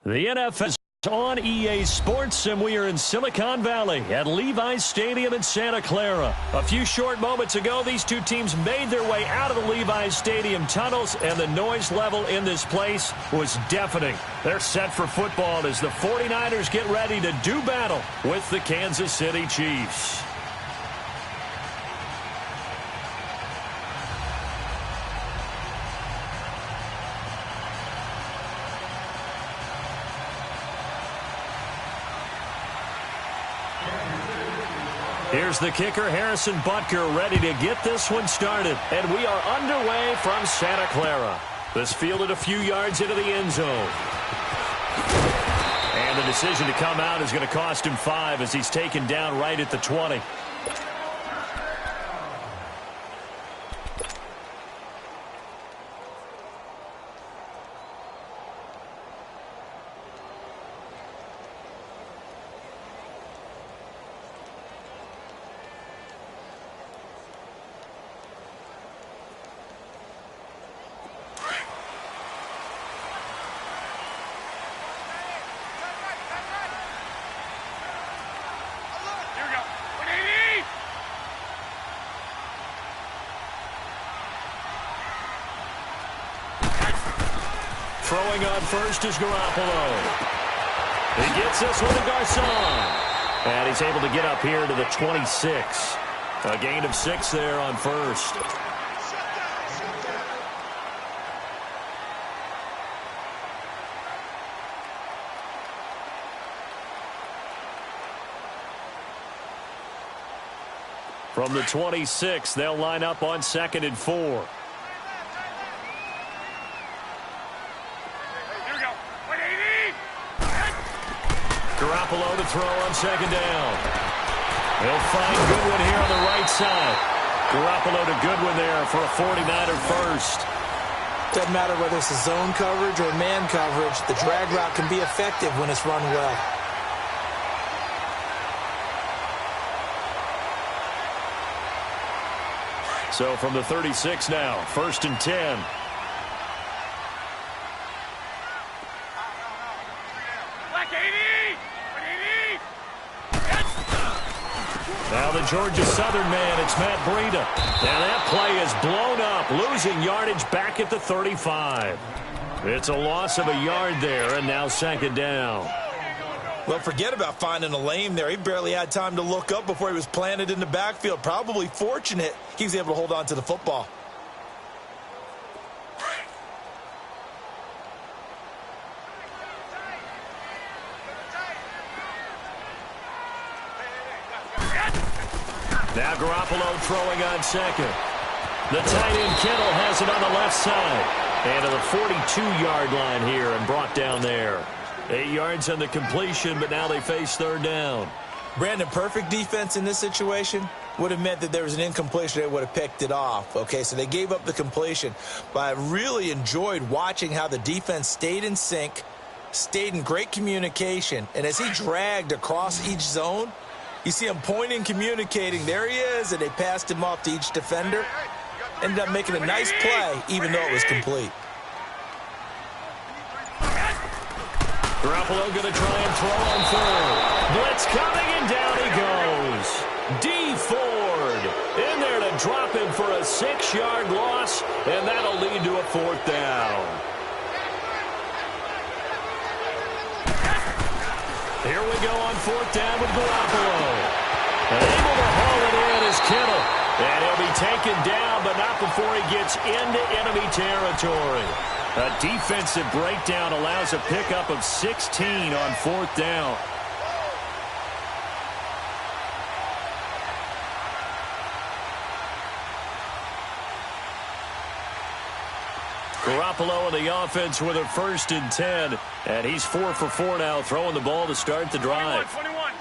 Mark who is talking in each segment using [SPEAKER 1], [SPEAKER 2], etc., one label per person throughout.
[SPEAKER 1] The NFL is on EA Sports, and we are in Silicon Valley at Levi's Stadium in Santa Clara. A few short moments ago, these two teams made their way out of the Levi's Stadium tunnels, and the noise level in this place was deafening. They're set for football as the 49ers get ready to do battle with the Kansas City Chiefs. Here's the kicker, Harrison Butker, ready to get this one started. And we are underway from Santa Clara. This fielded a few yards into the end zone. And the decision to come out is going to cost him 5 as he's taken down right at the 20. Throwing on first is Garoppolo. He gets this one to Garcon. And he's able to get up here to the 26. A gain of 6 there on first. From the 26, they'll line up on 2nd and 4. Garoppolo to throw on 2nd down. He'll find Goodwin here on the right side. Garoppolo to Goodwin there for a 49er first.
[SPEAKER 2] Doesn't matter whether it's a zone coverage or man coverage, the drag route can be effective when it's run well.
[SPEAKER 1] So from the 36 now, 1st and 10. Now the Georgia Southern man, it's Matt Breida. And that play is blown up, losing yardage back at the 35. It's a loss of a yard there, and now 2nd down.
[SPEAKER 2] Well, forget about finding a lane there. He barely had time to look up before he was planted in the backfield. Probably fortunate he was able to hold on to the football.
[SPEAKER 1] Now Garoppolo throwing on 2nd. The tight end Kittle has it on the left side. And to the 42-yard line here and brought down there. 8 yards on the completion, but now they face 3rd down.
[SPEAKER 2] Brandon, perfect defense in this situation would have meant that there was an incompletion. They would have picked it off. Okay, so they gave up the completion. But I really enjoyed watching how the defense stayed in sync, stayed in great communication. And as he dragged across each zone, you see him pointing, communicating. There he is, and they passed him off to each defender. Ended up making a nice play, even though it was complete.
[SPEAKER 1] Garoppolo going to try and throw on 3rd. Blitz coming, and down he goes. D. Ford in there to drop him for a 6-yard loss, and that'll lead to a 4th down. Here we go on 4th down with Garoppolo. And able to haul it in is Kittle. And he'll be taken down, but not before he gets into enemy territory. A defensive breakdown allows a pickup of 16 on 4th down. Garoppolo in the offense with a 1st and 10. And he's 4 for 4 now, throwing the ball to start the drive.
[SPEAKER 3] 21.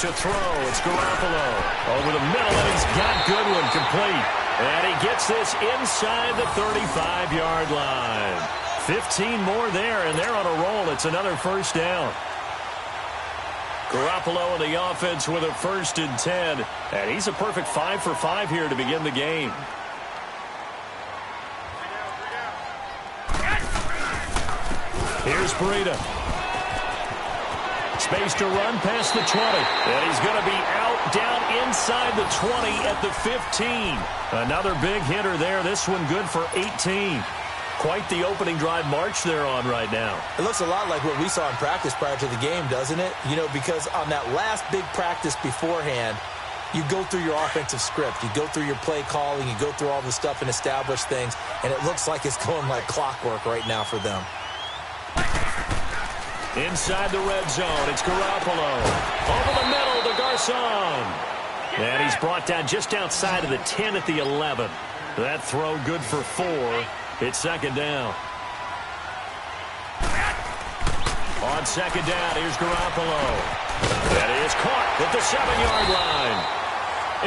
[SPEAKER 1] To throw, it's Garoppolo. Over the middle, and he's got Goodwin complete. And he gets this inside the 35-yard line. 15 more there, and they're on a roll. It's another 1st down. Garoppolo in the offense with a 1st and 10. And he's a perfect 5 for 5 here to begin the game. Here's Breida. Space to run past the 20. And he's going to be out down inside the 20 at the 15. Another big hitter there. This one good for 18. Quite the opening drive march they're on right now.
[SPEAKER 2] It looks a lot like what we saw in practice prior to the game, doesn't it? You know, because on that last big practice beforehand, you go through your offensive script. You go through your play calling. You go through all the stuff and establish things. And it looks like it's going like clockwork right now for them.
[SPEAKER 1] Inside the red zone, it's Garoppolo. Over the middle to Garcon. And he's brought down just outside of the 10 at the 11. That throw good for 4. It's 2nd down. On 2nd down, here's Garoppolo. That is caught at the 7-yard line.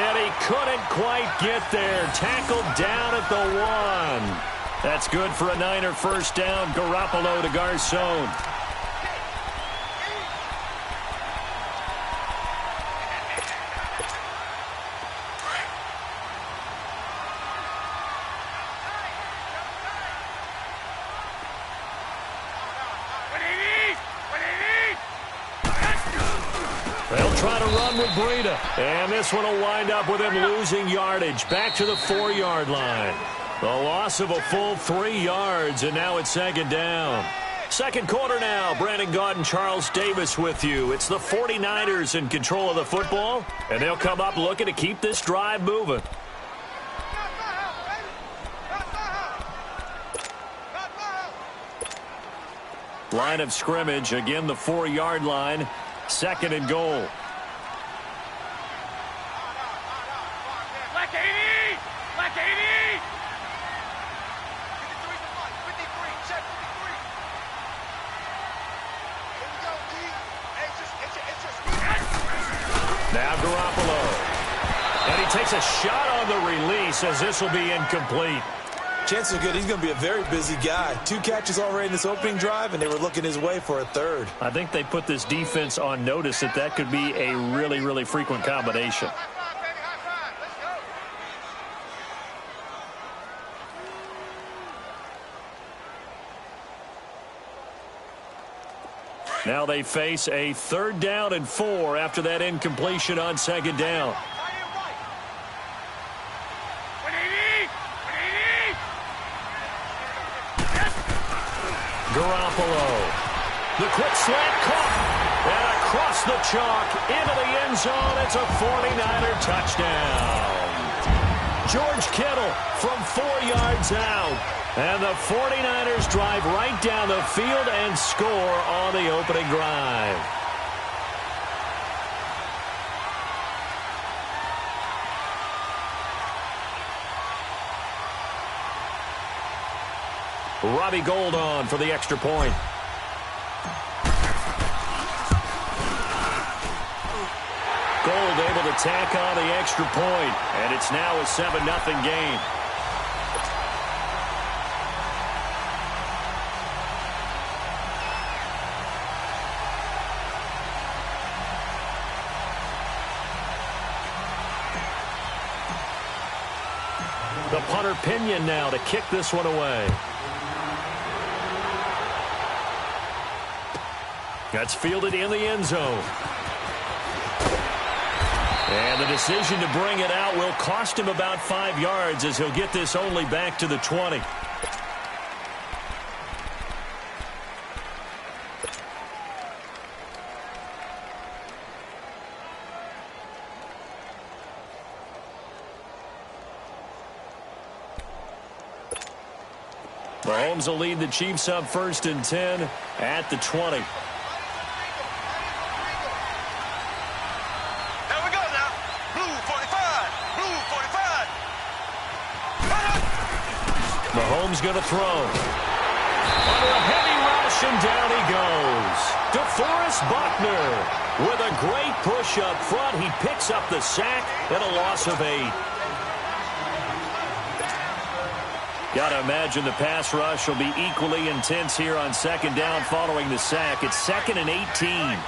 [SPEAKER 1] And he couldn't quite get there. Tackled down at the 1. That's good for a Niner 1st down. Garoppolo to Garcon. They'll try to run with Breida. And this one will wind up with him losing yardage. Back to the 4-yard line. The loss of a full 3 yards, and now it's 2nd down. 2nd quarter now. Brandon Gaudin and Charles Davis with you. It's the 49ers in control of the football, and they'll come up looking to keep this drive moving. Line of scrimmage, again the 4-yard line. 2nd and goal. Now Garoppolo. And he takes a shot on the release as this will be incomplete.
[SPEAKER 2] Chances are good he's going to be a very busy guy. 2 catches already in this opening drive, and they were looking his way for a 3rd.
[SPEAKER 1] I think they put this defense on notice that could be a really, really frequent combination. Now they face a 3rd down and 4 after that incompletion on 2nd down. Garoppolo. The quick slant caught. And across the chalk into the end zone. It's a 49er touchdown. George Kittle from 4 yards out. And the 49ers drive right down the field and score on the opening drive. Robbie Gould on for the extra point. Gould able to tack on the extra point, and it's now a 7-0 game. The punter Pinion now to kick this one away. That's fielded in the end zone. And the decision to bring it out will cost him about 5 yards as he'll get this only back to the 20. Mahomes will lead the Chiefs up 1st and 10 at the 20. Mahomes going to throw. Under a heavy rush, and down he goes. DeForest Buckner with a great push up front. He picks up the sack and a loss of 8. Got to imagine the pass rush will be equally intense here on 2nd down following the sack. It's 2nd and 18.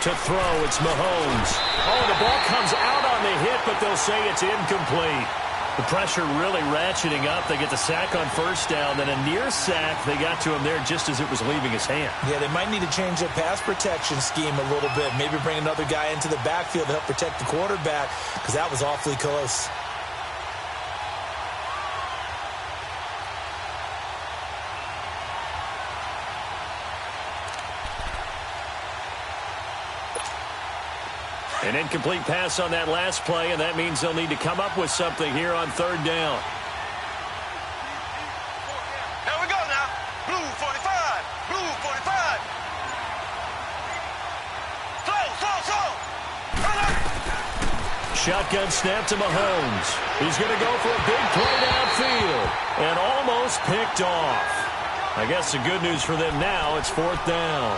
[SPEAKER 1] To throw, it's Mahomes. Oh, the ball comes out on the hit, but they'll say it's incomplete. The pressure really ratcheting up. They get the sack on first down, then a near sack. They got to him there just as it was leaving his hand.
[SPEAKER 2] Yeah, they might need to change their pass protection scheme a little bit. Maybe bring another guy into the backfield to help protect the quarterback, because that was awfully close.
[SPEAKER 1] An incomplete pass on that last play, and that means they'll need to come up with something here on third down.
[SPEAKER 3] Here we go now. Blue 45. Blue 45. Slow.
[SPEAKER 1] Shotgun snap to Mahomes. He's going to go for a big play downfield and almost picked off. I guess the good news for them now, it's fourth down.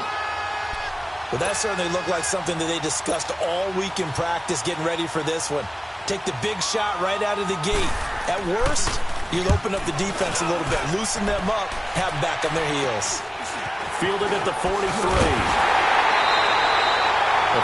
[SPEAKER 2] Well, that certainly looked like something that they discussed all week in practice getting ready for this one. Take the big shot right out of the gate. At worst, you'll open up the defense a little bit, loosen them up, have them back on their heels.
[SPEAKER 1] Fielded at the 43.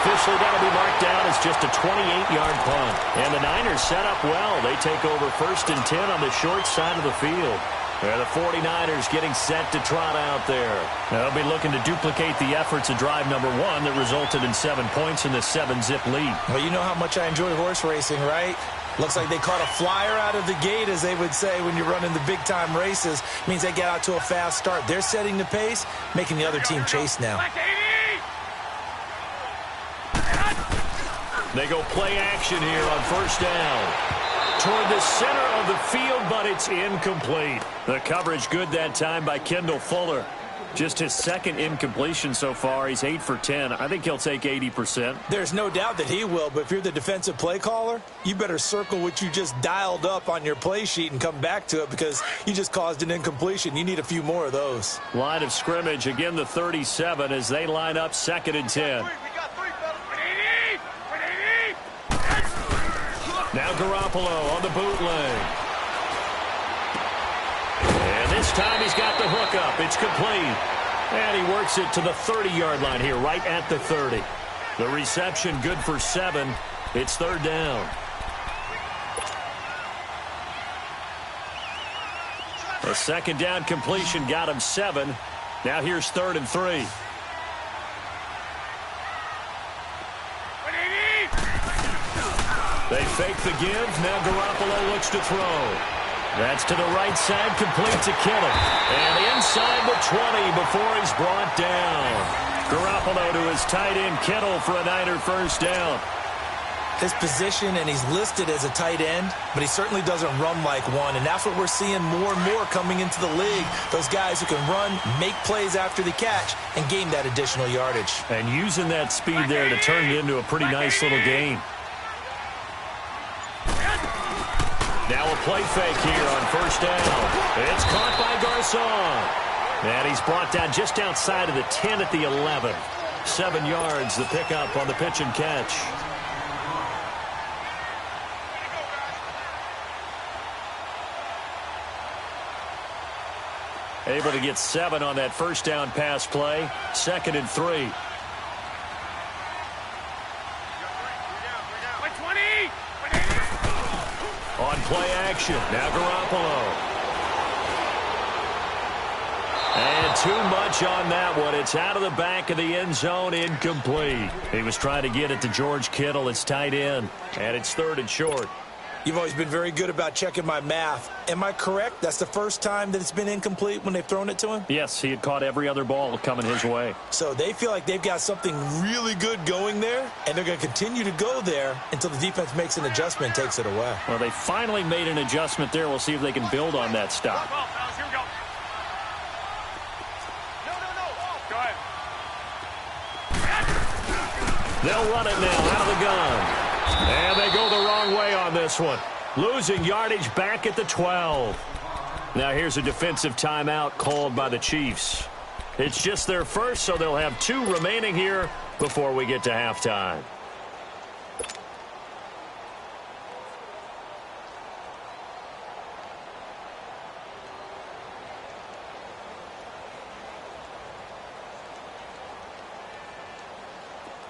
[SPEAKER 1] Officially, that'll be marked down as just a 28-yard punt. And the Niners set up well. They take over 1st and 10 on the short side of the field. They're the 49ers getting set to trot out there. They'll be looking to duplicate the efforts of drive number 1 that resulted in 7 points in the 7-zip lead.
[SPEAKER 2] Well, you know how much I enjoy horse racing, right? Looks like they caught a flyer out of the gate, as they would say when you're running the big-time races. Means they get out to a fast start. They're setting the pace, making the other team chase now.
[SPEAKER 1] They go play action here on first down. Toward the center of the field, but it's incomplete. The coverage good that time by Kendall Fuller. Just his second incompletion so far. He's 8 for 10. I think he'll take 80%.
[SPEAKER 2] There's no doubt that he will, but if you're the defensive play caller, you better circle what you just dialed up on your play sheet and come back to it, because you just caused an incompletion. You need a few more of those.
[SPEAKER 1] Line of scrimmage, again the 37 as they line up 2nd and 10. Now Garoppolo on the bootleg. And this time he's got the hookup. It's complete. And he works it to the 30-yard line here, right at the 30. The reception good for 7. It's third down. A second down completion got him 7. Now here's 3rd and 3. They fake the give. Now Garoppolo looks to throw. That's to the right side, complete to Kittle. And inside the 20 before he's brought down. Garoppolo to his tight end, Kittle, for a Niner first down.
[SPEAKER 2] His position, and he's listed as a tight end, but he certainly doesn't run like one, and that's what we're seeing more and more coming into the league. Those guys who can run, make plays after the catch, and gain that additional yardage.
[SPEAKER 1] And using that speed there to turn it into a pretty nice little game. Now a play fake here on first down. It's caught by Garcon. And he's brought down just outside of the 10 at the 11. 7 yards, the pickup on the pitch and catch. Able to get 7 on that first down pass play. 2nd and 3. On play action, now Garoppolo. And too much on that one. It's out of the back of the end zone, incomplete. He was trying to get it to George Kittle, it's tight end, and it's 3rd and short.
[SPEAKER 2] You've always been very good about checking my math. Am I correct? That's the first time that it's been incomplete when they've thrown it to him?
[SPEAKER 1] Yes, he had caught every other ball coming his way.
[SPEAKER 2] So they feel like they've got something really good going there, and they're going to continue to go there until the defense makes an adjustment and takes it away.
[SPEAKER 1] Well, they finally made an adjustment there. We'll see if they can build on that stop. They'll run it now out of the gun. And they go the wrong way on this one. Losing yardage back at the 12. Now here's a defensive timeout called by the Chiefs. It's just their first, so they'll have 2 remaining here before we get to halftime.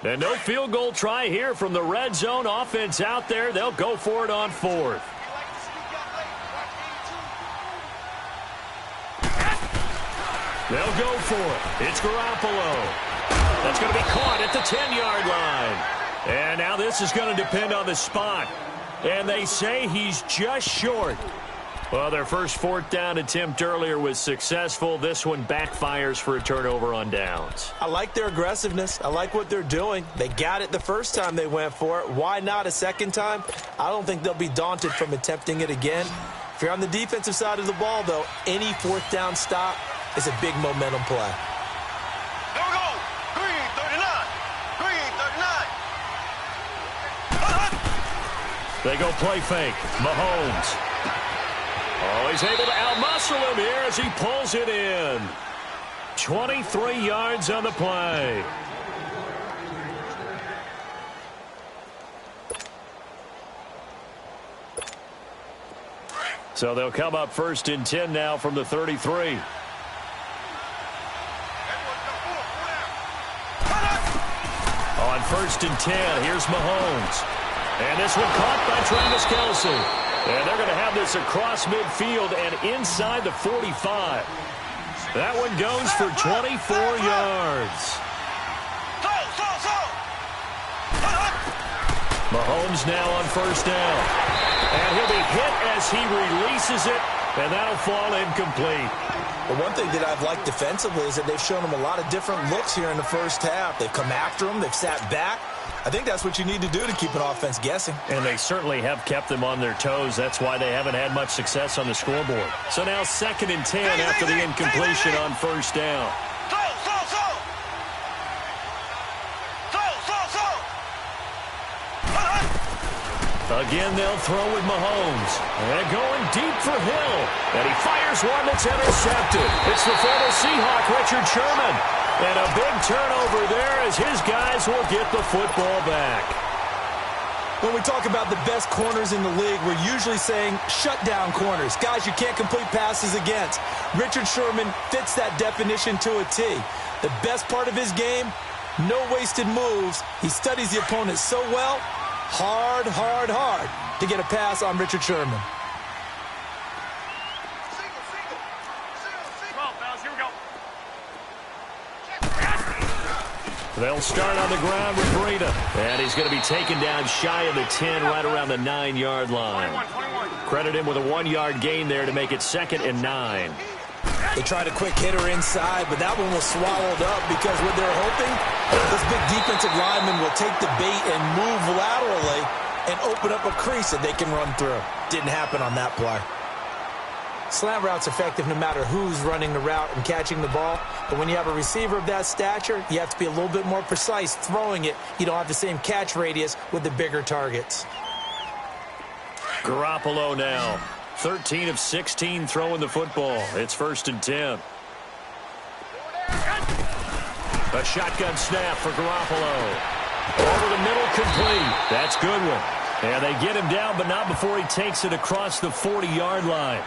[SPEAKER 1] And no field goal try here from the red zone. Offense out there. They'll go for it on fourth. They'll go for it. It's Garoppolo. That's going to be caught at the 10-yard line. And now this is going to depend on the spot. And they say he's just short. Well, their first fourth down attempt earlier was successful. This one backfires for a turnover on downs.
[SPEAKER 2] I like their aggressiveness. I like what they're doing. They got it the first time they went for it. Why not a second time? I don't think they'll be daunted from attempting it again. If you're on the defensive side of the ball, though, any fourth down stop is a big momentum play.
[SPEAKER 3] Here we go. Green 39. Green 39.
[SPEAKER 1] They go play fake. Mahomes. Oh, he's able to outmuscle him here as he pulls it in. 23 yards on the play. So they'll come up first and 10 now from the 33. On first and 10, here's Mahomes. And this one caught by Travis Kelce. And they're going to have this across midfield and inside the 45. That one goes for 24 yards. Mahomes now on first down. And he'll be hit as he releases it, and that'll fall incomplete.
[SPEAKER 2] But one thing that I've liked defensively is that they've shown him a lot of different looks here in the first half. They've come after him. They've sat back. I think that's what you need to do to keep an offense guessing.
[SPEAKER 1] And they certainly have kept them on their toes. That's why they haven't had much success on the scoreboard. So now second and 10 after the incompletion on first down. Again, they'll throw with Mahomes. And going deep for Hill. And he fires one that's intercepted. It's the former Seahawk, Richard Sherman. And a big turnover there as his guys will get the football back.
[SPEAKER 2] When we talk about the best corners in the league, we're usually saying shutdown corners. Guys you can't complete passes against. Richard Sherman fits that definition to a T. The best part of his game, no wasted moves. He studies the opponent so well. Hard to get a pass on Richard Sherman.
[SPEAKER 1] They'll start on the ground with Breida. And he's going to be taken down shy of the 10, right around the 9-yard line. Credit him with a 1-yard gain there to make it 2nd and 9.
[SPEAKER 2] They tried a quick hitter inside, but that one was swallowed up because what they're hoping, this big defensive lineman will take the bait and move laterally and open up a crease that they can run through. Didn't happen on that play. Slant route's effective no matter who's running the route and catching the ball. But when you have a receiver of that stature, you have to be a little bit more precise throwing it. You don't have the same catch radius with the bigger targets.
[SPEAKER 1] Garoppolo now. 13 of 16 throwing the football. It's 1st and 10. A shotgun snap for Garoppolo. Over the middle, complete. That's Goodwin. And they get him down, but not before he takes it across the 40-yard line.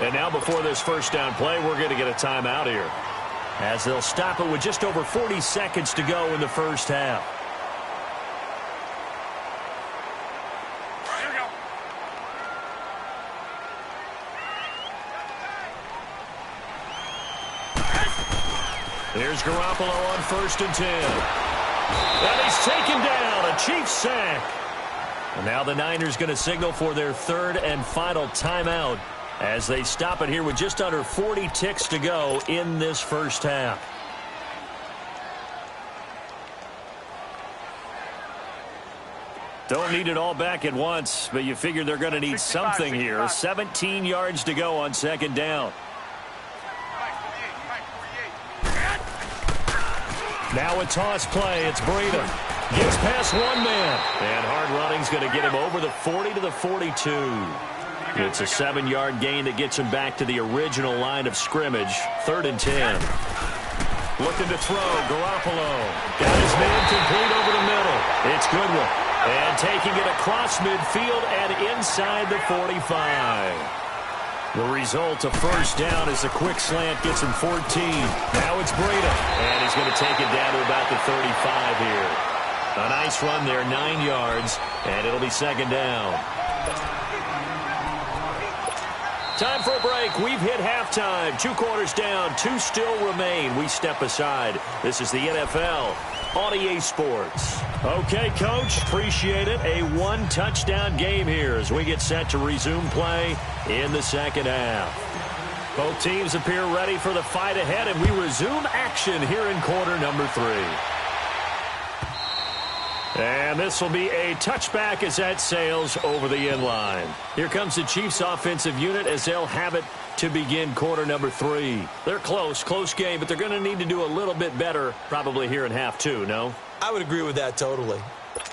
[SPEAKER 1] And now before this first down play, we're going to get a timeout here, as they'll stop it with just over 40 seconds to go in the first half. Here's Garoppolo on 1st and 10. And he's taken down, a Chiefs sack. And now the Niners going to signal for their 3rd and final timeout as they stop it here with just under 40 ticks to go in this first half. Don't need it all back at once, but you figure they're going to need something here. 17 yards to go on 2nd down. Now a toss play. It's Breida. Gets past one man. And hard running's going to get him over the 40 to the 42. It's a 7-yard gain that gets him back to the original line of scrimmage. 3rd and 10. Looking to throw. Garoppolo. Got his man complete over the middle. It's Goodwin. And taking it across midfield and inside the 45. The result of first down is a quick slant gets him 14. Now it's Breida. And he's going to take it down to about the 35 here. A nice run there, 9 yards, and it'll be second down. Time for a break. We've hit halftime. 2 quarters down, 2 still remain. We step aside. This is the NFL on EA Sports. Okay, Coach, appreciate it. A 1-touchdown game here as we get set to resume play in the second half. Both teams appear ready for the fight ahead, and we resume action here in quarter number 3. And this will be a touchback as that sails over the end line. Here comes the Chiefs offensive unit as they'll have it to begin quarter number 3. They're close game, but they're going to need to do a little bit better probably here in half 2, no?
[SPEAKER 2] I would agree with that totally.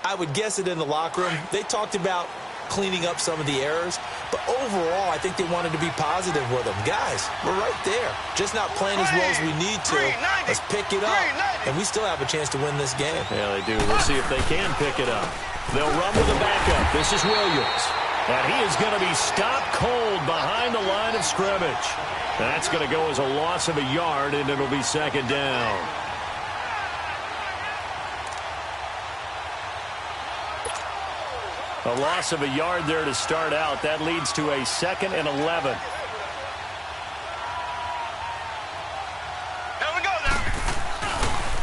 [SPEAKER 2] I would guess it in the locker room. They talked about cleaning up some of the errors, but overall I think they wanted to be positive with them. Guys, we're right there. Just not playing as well as we need to. Let's pick it up, and we still have a chance to win this game.
[SPEAKER 1] Yeah, they do. We'll see if they can pick it up. They'll run with a backup. This is Williams. And he is going to be stopped cold behind the line of scrimmage. That's going to go as a loss of a yard, and it'll be second down. A loss of a yard there to start out. That leads to a 2nd and 11.
[SPEAKER 3] Here we go now.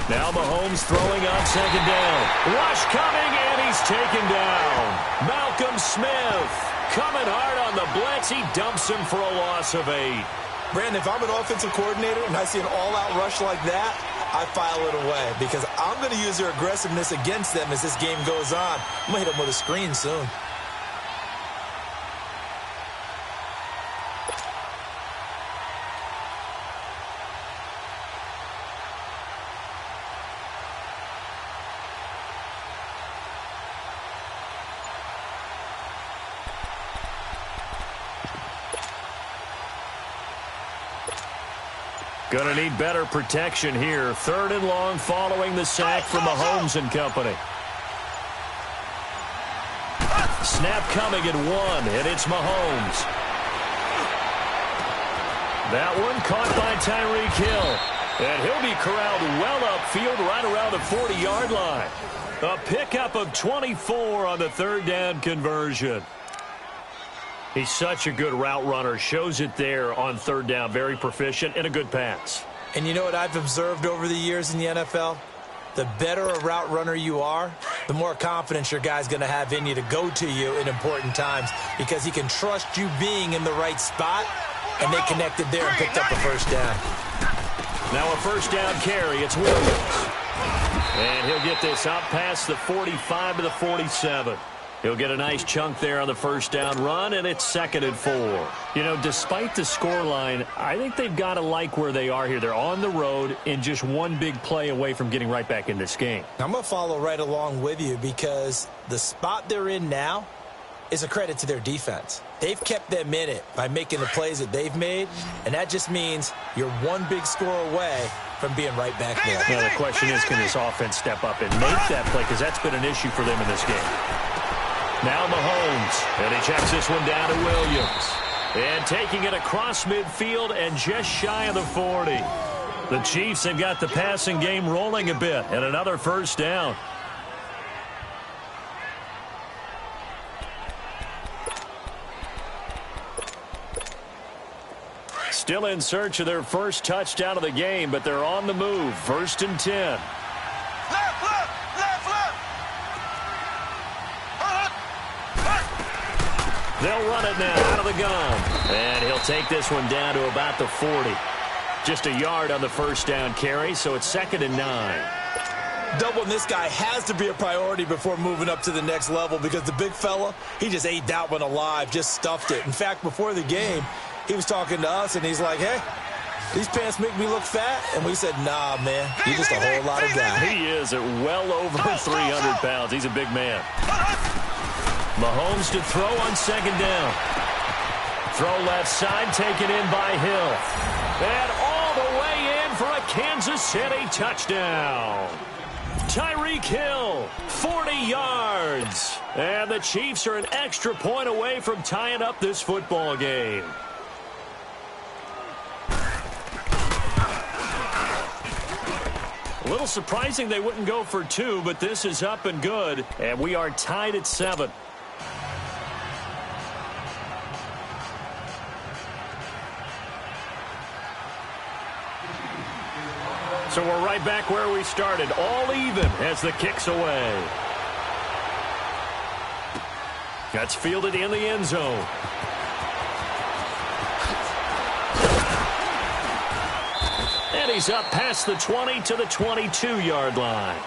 [SPEAKER 1] Now Mahomes throwing on second down. Rush coming, and he's taken down. Malcolm Smith coming hard on the blitz. He dumps him for a loss of 8.
[SPEAKER 2] Brandon, if I'm an offensive coordinator and I see an all-out rush like that, I file it away because I'm going to use their aggressiveness against them as this game goes on. I'm going to hit them with a screen soon.
[SPEAKER 1] Going to need better protection here. 3rd and long following the sack from Mahomes and company. Snap coming at 1, and it's Mahomes. That one caught by Tyreek Hill. And he'll be corralled well upfield right around the 40-yard line. A pickup of 24 on the 3rd down conversion. He's such a good route runner. Shows it there on 3rd down. Very proficient and a good pass.
[SPEAKER 2] And you know what I've observed over the years in the NFL? The better a route runner you are, the more confidence your guy's going to have in you to go to you in important times because he can trust you being in the right spot, and they connected there and picked up the 1st down.
[SPEAKER 1] Now a 1st down carry. It's Williams. And he'll get this out past the 45 to the 47. He'll get a nice chunk there on the 1st down run, and it's 2nd and 4. You know, despite the scoreline, I think they've got to like where they are here. They're on the road and just one big play away from getting right back in this game.
[SPEAKER 2] I'm going to follow right along with you because the spot they're in now is a credit to their defense. They've kept them in it by making the plays that they've made, and that just means you're one big score away from being right back there.
[SPEAKER 1] Now, the question is, can this offense step up and make that play? Because that's been an issue for them in this game. Now Mahomes, and he checks this one down to Williams. And taking it across midfield and just shy of the 40. The Chiefs have got the passing game rolling a bit, and another 1st down. Still in search of their first touchdown of the game, but they're on the move. 1st and 10. They'll run it now out of the gun. And he'll take this one down to about the 40. Just a yard on the 1st down carry, so it's 2nd and 9.
[SPEAKER 2] Doubling this guy has to be a priority before moving up to the next level because the big fella, he just ate that one alive, just stuffed it. In fact, before the game, he was talking to us, and he's like, hey, these pants make me look fat. And we said, nah, man, you're just a whole lot of guy.
[SPEAKER 1] He is at well over 300 pounds. He's a big man. Mahomes to throw on 2nd down. Throw left side, taken in by Hill. And all the way in for a Kansas City touchdown. Tyreek Hill, 40 yards. And the Chiefs are an extra point away from tying up this football game. A little surprising they wouldn't go for 2, but this is up and good, and we are tied at 7. So we're right back where we started, all even as the kick's away. That's fielded in the end zone. And he's up past the 20 to the 22-yard line.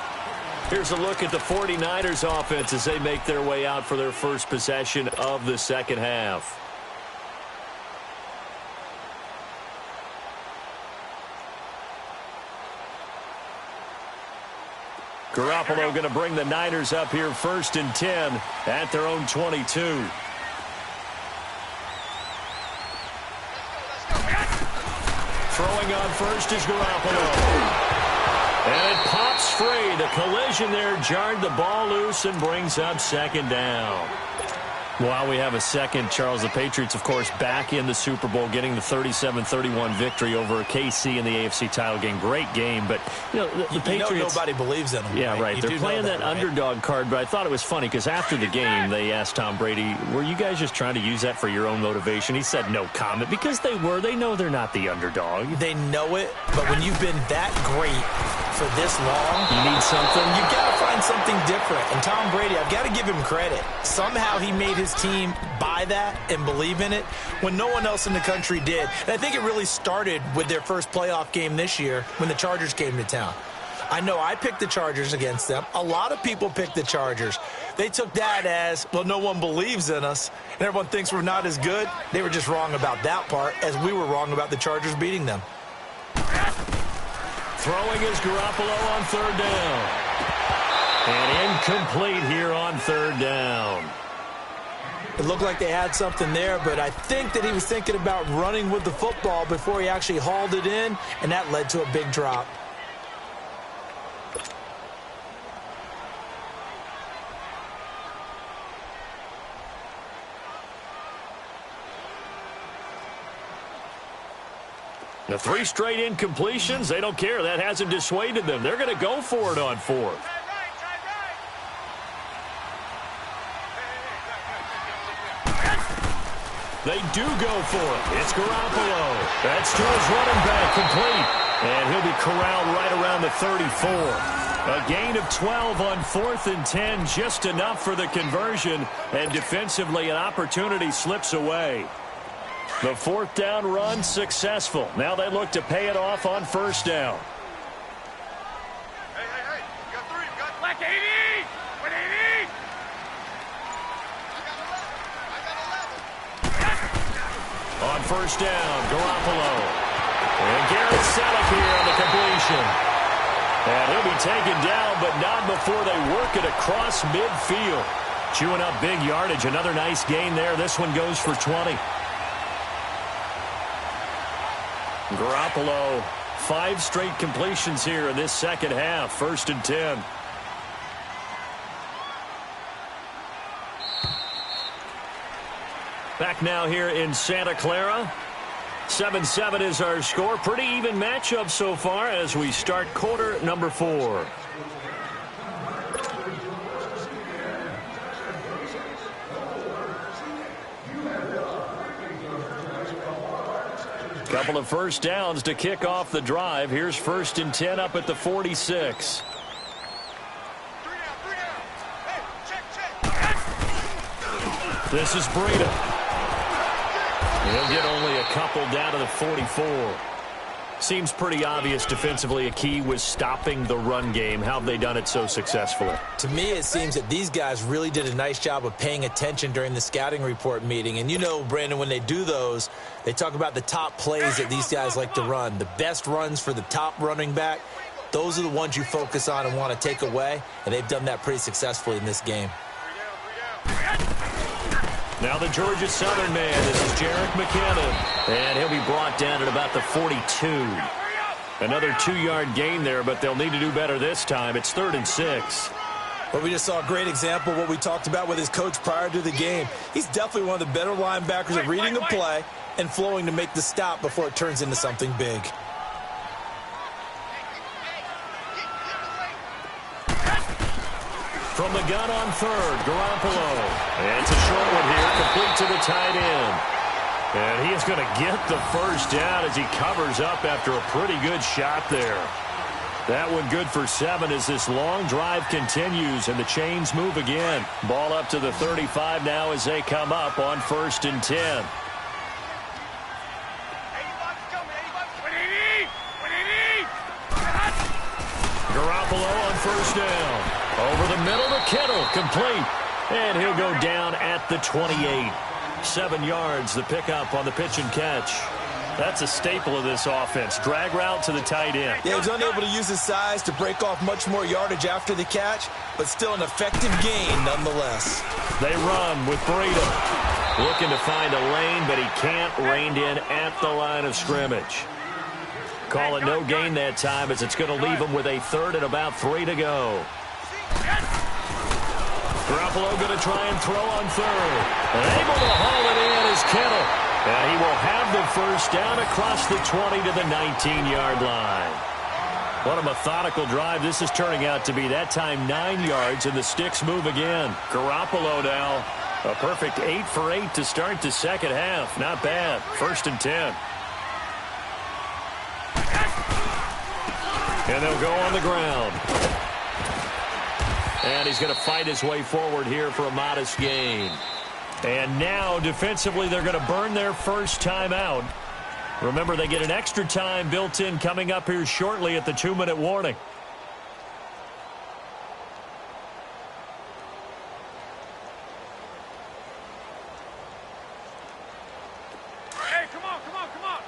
[SPEAKER 1] Here's a look at the 49ers offense as they make their way out for their first possession of the second half. Garoppolo going to bring the Niners up here 1st and 10 at their own 22. Throwing on first is Garoppolo. And it pops free. The collision there jarred the ball loose and brings up 2nd down. While we have a second, Charles, the Patriots, of course, back in the Super Bowl, getting the 37-31 victory over KC in the AFC title game. Great game, but, you know, the Patriots...
[SPEAKER 2] nobody believes in them.
[SPEAKER 1] Yeah, right. They're playing that underdog card, but I thought it was funny because after the game, they asked Tom Brady, were you guys just trying to use that for your own motivation? He said no comment because they were. They know they're not the underdog.
[SPEAKER 2] They know it, but when you've been that great for this long,
[SPEAKER 1] you need something.
[SPEAKER 2] You've got to find something different. And Tom Brady, I've got to give him credit. Somehow he made his team buy that and believe in it when no one else in the country did. And I think it really started with their first playoff game this year when the Chargers came to town. I know I picked the Chargers against them. A lot of people picked the Chargers. They took that as, well, no one believes in us, and everyone thinks we're not as good. They were just wrong about that part, as we were wrong about the Chargers beating them.
[SPEAKER 1] Throwing is Garoppolo on 3rd down. And incomplete here on 3rd down.
[SPEAKER 2] It looked like they had something there, but I think that he was thinking about running with the football before he actually hauled it in, and that led to a big drop.
[SPEAKER 1] The 3 straight incompletions, they don't care. That hasn't dissuaded them. They're going to go for it on 4th. They do go for it. It's Garoppolo. That's to his running back, complete. And he'll be corralled right around the 34. A gain of 12 on 4th and 10, just enough for the conversion. And defensively, an opportunity slips away. The 4th down run successful. Now they look to pay it off on 1st down.
[SPEAKER 3] Hey, you got 3, you got... Black 80! With 80!
[SPEAKER 1] On 1st down, Garoppolo. And Garrett Selleck here on the completion. And he'll be taken down, but not before they work it across midfield. Chewing up big yardage. Another nice gain there. This one goes for 20. Garoppolo, 5 straight completions here in this second half. 1st and 10. Back now here in Santa Clara. 7-7 is our score. Pretty even matchup so far as we start quarter number 4. Couple of 1st downs to kick off the drive. Here's 1st and 10 up at the 46.
[SPEAKER 3] 3 down. Hey, check.
[SPEAKER 1] This is Breida. He'll get only a couple down to the 44. Seems pretty obvious defensively a key was stopping the run game. How have they done it so successfully?
[SPEAKER 2] To me, it seems that these guys really did a nice job of paying attention during the scouting report meeting. And you know, Brandon, when they do those, they talk about the top plays that these guys like to run. The best runs for the top running back, those are the ones you focus on and want to take away. And they've done that pretty successfully in this game.
[SPEAKER 1] Now the Georgia Southern man. This is Jerick McKinnon. And he'll be brought down at about the 42. Another 2-yard gain there, but they'll need to do better this time. It's 3rd and 6.
[SPEAKER 2] Well, we just saw a great example of what we talked about with his coach prior to the game. He's definitely one of the better linebackers at reading a play and flowing to make the stop before it turns into something big.
[SPEAKER 1] from the gun on third, Garoppolo. And it's a short one here, complete to the tight end. And he is going to get the first down as he covers up after a pretty good shot there. That one good for 7 as this long drive continues and the chains move again. Ball up to the 35 now as they come up on 1st and 10. Garoppolo on 1st down. Over the middle to Kittle, complete. And he'll go down at the 28. 7 yards, the pickup on the pitch and catch. That's a staple of this offense. Drag route to the tight end.
[SPEAKER 2] Yeah, he's unable to use his size to break off much more yardage after the catch, but still an effective gain nonetheless.
[SPEAKER 1] They run with Breida. Looking to find a lane, but he can't. Reined in at the line of scrimmage. Call it no gain that time as it's going to leave him with a 3rd and about 3 to go. Garoppolo going to try and throw on 3rd. And able to haul it in is Kittle. And he will have the first down across the 20 to the 19-yard line. What a methodical drive this is turning out to be. That time 9 yards, and the sticks move again. Garoppolo now, a perfect 8 for 8 to start the second half. Not bad. 1st and 10. And they'll go on the ground. And he's going to fight his way forward here for a modest gain. And now, defensively, they're going to burn their first timeout. Remember, they get an extra time built in coming up here shortly at the 2-minute warning.
[SPEAKER 3] Hey, come on, come on, come on.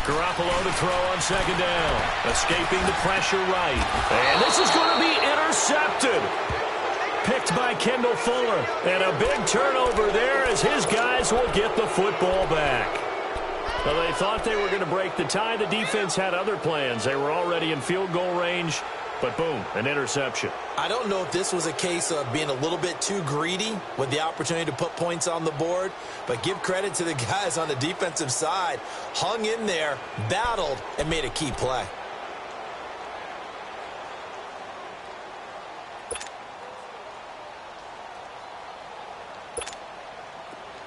[SPEAKER 1] Garoppolo to throw on 2nd down. Escaping the pressure right. And this is going to be intercepted. Picked by Kendall Fuller. And a big turnover there as his guys will get the football back. Well, they thought they were going to break the tie. The defense had other plans. They were already in field goal range. But boom, an interception.
[SPEAKER 2] I don't know if this was a case of being a little bit too greedy with the opportunity to put points on the board, but give credit to the guys on the defensive side. Hung in there, battled, and made a key play.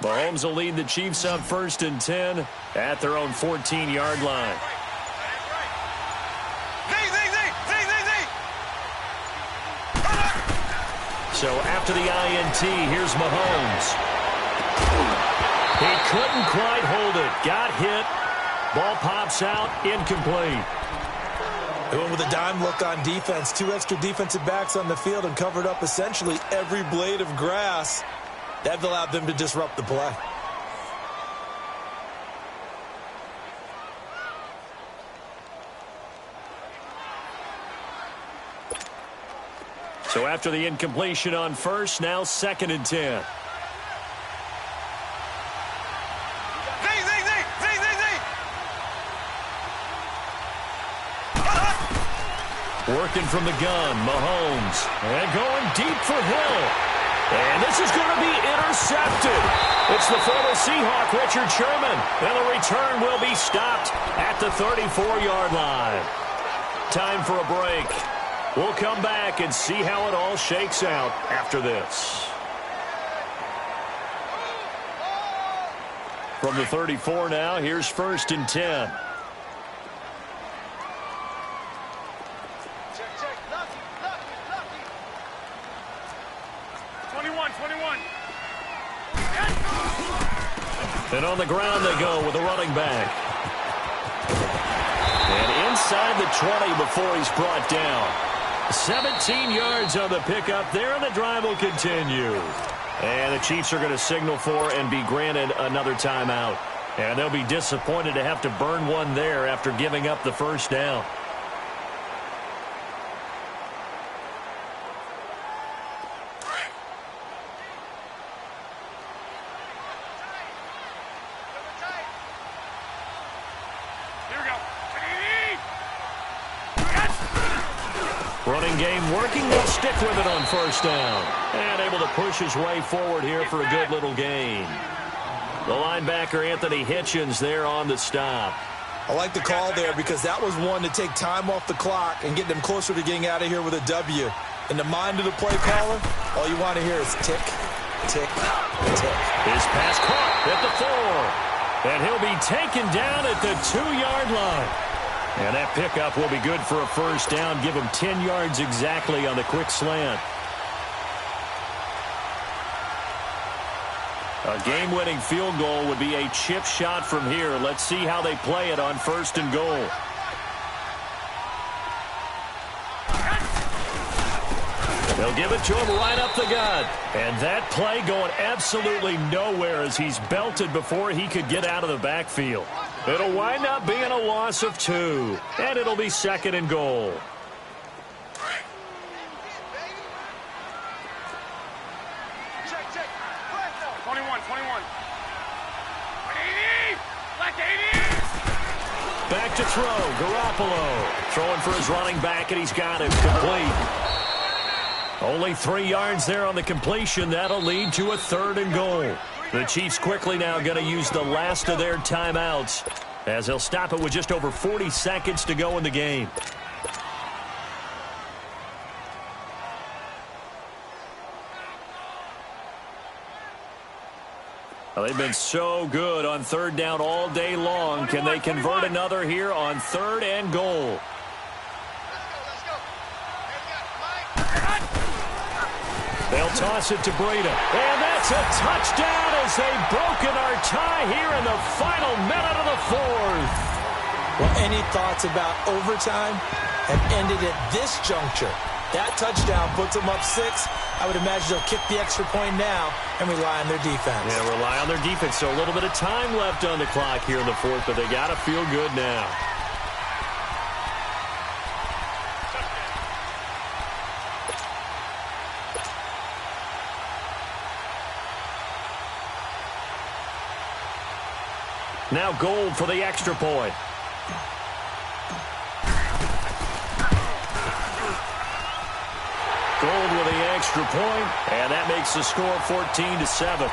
[SPEAKER 1] Mahomes will lead the Chiefs up 1st and 10 at their own 14-yard line. So after the INT, here's Mahomes. He couldn't quite hold it. Got hit. Ball pops out. Incomplete.
[SPEAKER 2] They went with a dime look on defense. 2 extra defensive backs on the field and covered up essentially every blade of grass. That allowed them to disrupt the play.
[SPEAKER 1] So after the incompletion on 1st, now 2nd and 10. Working from the gun, Mahomes. And going deep for Hill. And this is going to be intercepted. It's the former Seahawk, Richard Sherman. And the return will be stopped at the 34-yard line. Time for a break. We'll come back and see how it all shakes out after this. From the 34 now, here's 1st and 10. And on the ground they go with a running back. And inside the 20 before he's brought down. 17 yards on the pickup there, and the drive will continue. And the Chiefs are going to signal for and be granted another timeout. And they'll be disappointed to have to burn one there after giving up the first down. Running game working. They'll stick with it on first down. And able to push his way forward here for a good little gain. The linebacker, Anthony Hitchens, there on the stop.
[SPEAKER 2] I like the call there because that was one to take time off the clock and get them closer to getting out of here with a W. In the mind of the play caller, all you want to hear is tick, tick, tick.
[SPEAKER 1] His pass caught at the 4. And he'll be taken down at the 2-yard line. And that pickup will be good for a first down. Give him 10 yards exactly on the quick slant. A game-winning field goal would be a chip shot from here. Let's see how they play it on first and goal. They'll give it to him right up the gut. And that play going absolutely nowhere as he's belted before he could get out of the backfield. It'll wind up being a loss of 2. And it'll be second and goal. Back to throw. Garoppolo throwing for his running back, and he's got it complete. Only 3 yards there on the completion. That'll lead to a third and goal. The Chiefs quickly now going to use the last of their timeouts as they'll stop it with just over 40 seconds to go in the game. Well, they've been so good on third down all day long. Can they convert another here on third and goal? They'll toss it to Breida. And that's a touchdown as they've broken our tie here in the final minute of the 4th.
[SPEAKER 2] Well, any thoughts about overtime have ended at this juncture. That touchdown puts them up 6. I would imagine they'll kick the extra point now and rely on their defense.
[SPEAKER 1] Yeah, rely on their defense. So a little bit of time left on the clock here in the 4th, but they got to feel good now. Now Gold for the extra point. Gold with the extra point, and that makes the score 14-7.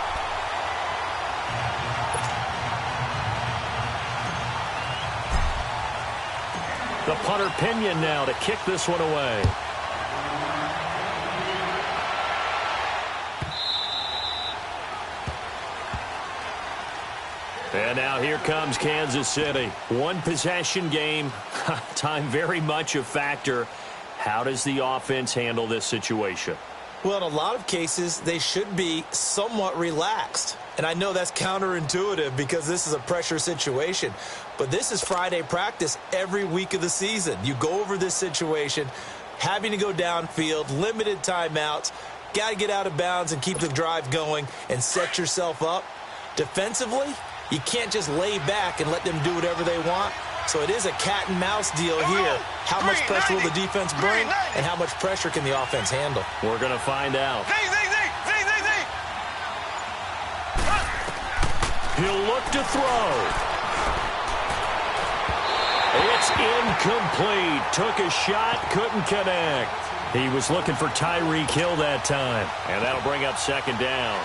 [SPEAKER 1] The punter Pinion now to kick this one away. And now here comes Kansas City. One possession game. Time very much a factor. How does the offense handle this situation?
[SPEAKER 2] Well, in a lot of cases, they should be somewhat relaxed. And I know that's counterintuitive because this is a pressure situation. But this is Friday practice every week of the season. You go over this situation, having to go downfield, limited timeouts, got to get out of bounds and keep the drive going and set yourself up. Defensively, you can't just lay back and let them do whatever they want. So it is a cat and mouse deal here. How much pressure will the defense bring and how much pressure can the offense handle?
[SPEAKER 1] We're going to find out. He'll look to throw. It's incomplete. Took a shot, couldn't connect. He was looking for Tyreek Hill that time. And that'll bring up second down.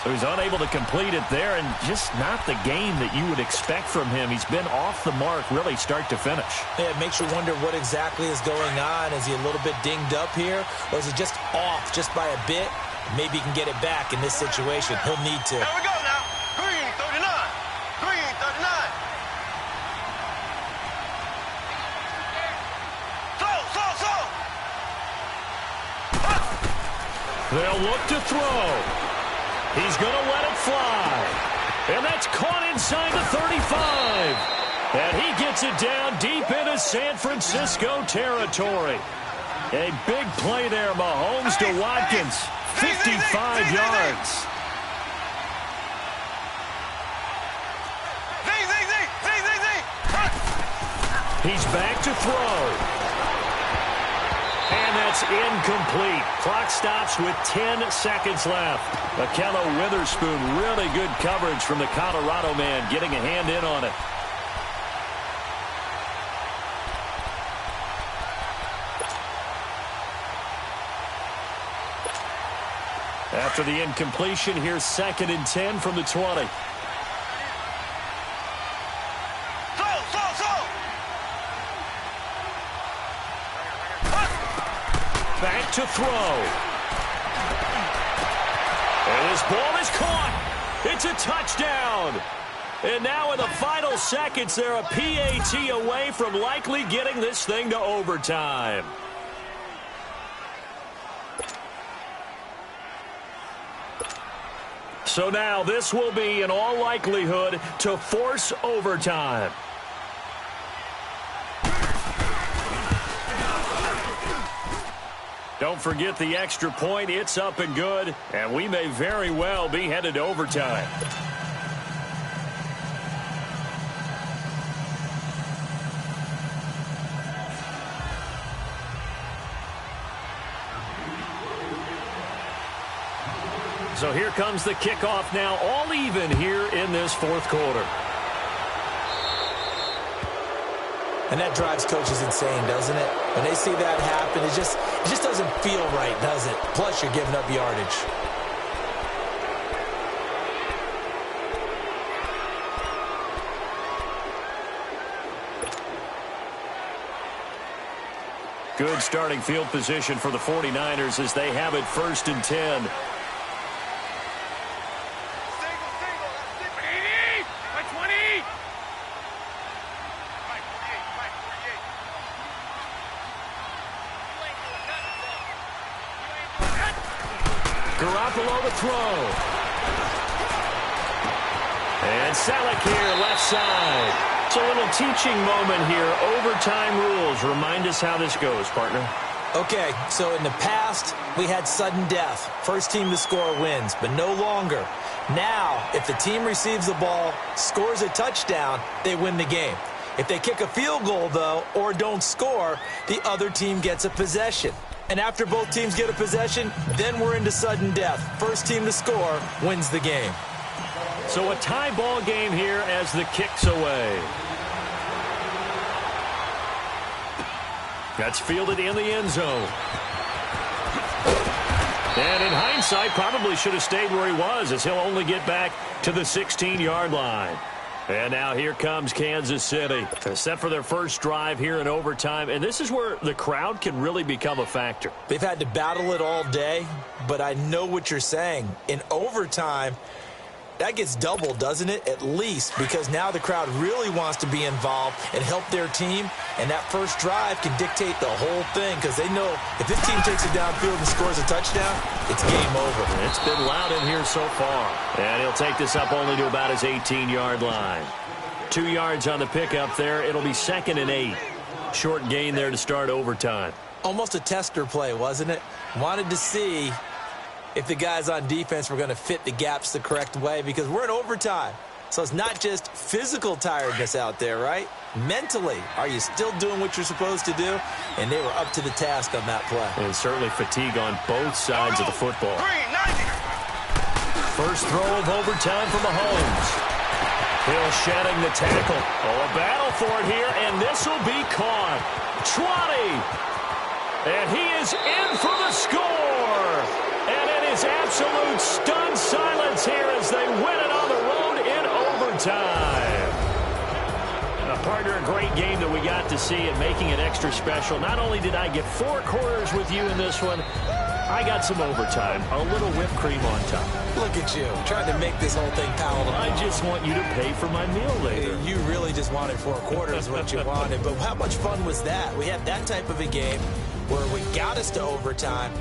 [SPEAKER 1] So he's unable to complete it there, and just not the game that you would expect from him. He's been off the mark really start to finish.
[SPEAKER 2] Yeah, it makes you wonder what exactly is going on. Is he a little bit dinged up here, or is he just off just by a bit? Maybe he can get it back in this situation. He'll need to.
[SPEAKER 3] Here we go now. Green 39. Green 39. Slow.
[SPEAKER 1] They'll look to throw. He's going to let it fly. And that's caught inside the 35. And he gets it down deep into San Francisco territory. A big play there, Mahomes to Watkins. 55 yards. He's back to throw. And that's incomplete. Clock stops with 10 seconds left. Akello Witherspoon, really good coverage from the Colorado man, getting a hand in on it. After the incompletion, here's 2nd and 10 from the 20. Back to throw. And this ball is caught. It's a touchdown. And now in the final seconds, they're a PAT away from likely getting this thing to overtime. So now this will be, in all likelihood, to force overtime. Don't forget the extra point. It's up and good, and we may very well be headed to overtime. So here comes the kickoff now, all even here in this 4th quarter.
[SPEAKER 2] And that drives coaches insane, doesn't it? When they see that happen, it just doesn't feel right, does it? Plus, you're giving up yardage.
[SPEAKER 1] Good starting field position for the 49ers as they have it 1st and 10.
[SPEAKER 2] Garoppolo to throw.
[SPEAKER 1] And Selleck here, left side. It's a little teaching moment here. Overtime rules. Remind us how this goes, partner.
[SPEAKER 2] Okay, so in the past, we had sudden death. First team to score wins, but no longer. Now, if the team receives the ball, scores a touchdown, they win the game. If they kick a field goal, though, or don't score, the other team gets a possession. And after both teams get a possession, then we're into sudden death. First team to score wins the game.
[SPEAKER 1] So a tie ball game here as the kick's away. That's fielded in the end zone. And in hindsight, probably should have stayed where he was, as he'll only get back to the 16-yard line. And now here comes Kansas City, set for their first drive here in overtime. And this is where the crowd can really become a factor.
[SPEAKER 2] They've had to battle it all day, but I know what you're saying. In overtime, that gets doubled, doesn't it? At least, because now the crowd really wants to be involved and help their team. And that first drive can dictate the whole thing, because they know if this team takes it downfield and scores a touchdown, it's game over.
[SPEAKER 1] It's been loud in here so far. And he'll take this up only to about his 18-yard line. 2 yards on the pickup there. It'll be 2nd and 8. Short gain there to start overtime.
[SPEAKER 2] Almost a tester play, wasn't it? Wanted to see if the guys on defense were going to fit the gaps the correct way, because we're in overtime. So it's not just physical tiredness out there, right? Mentally, are you still doing what you're supposed to do? And they were up to the task on that play.
[SPEAKER 1] And certainly fatigue on both sides of the football. First throw of overtime for Mahomes. Hill shedding the tackle. Oh, a battle for it here, and this will be caught. 20. And he is in for the score. And it is absolute stunned silence here as they win it on the road in overtime. Partner, a great game that we got to see, and making it extra special. Not only did I get 4 quarters with you in this one, I got some overtime, a little whipped cream on top.
[SPEAKER 2] Look at you, trying to make this whole thing palatable.
[SPEAKER 1] I just want you to pay for my meal later.
[SPEAKER 2] You really just wanted 4 quarters, what you wanted. But how much fun was that? We had that type of a game where we got us to overtime,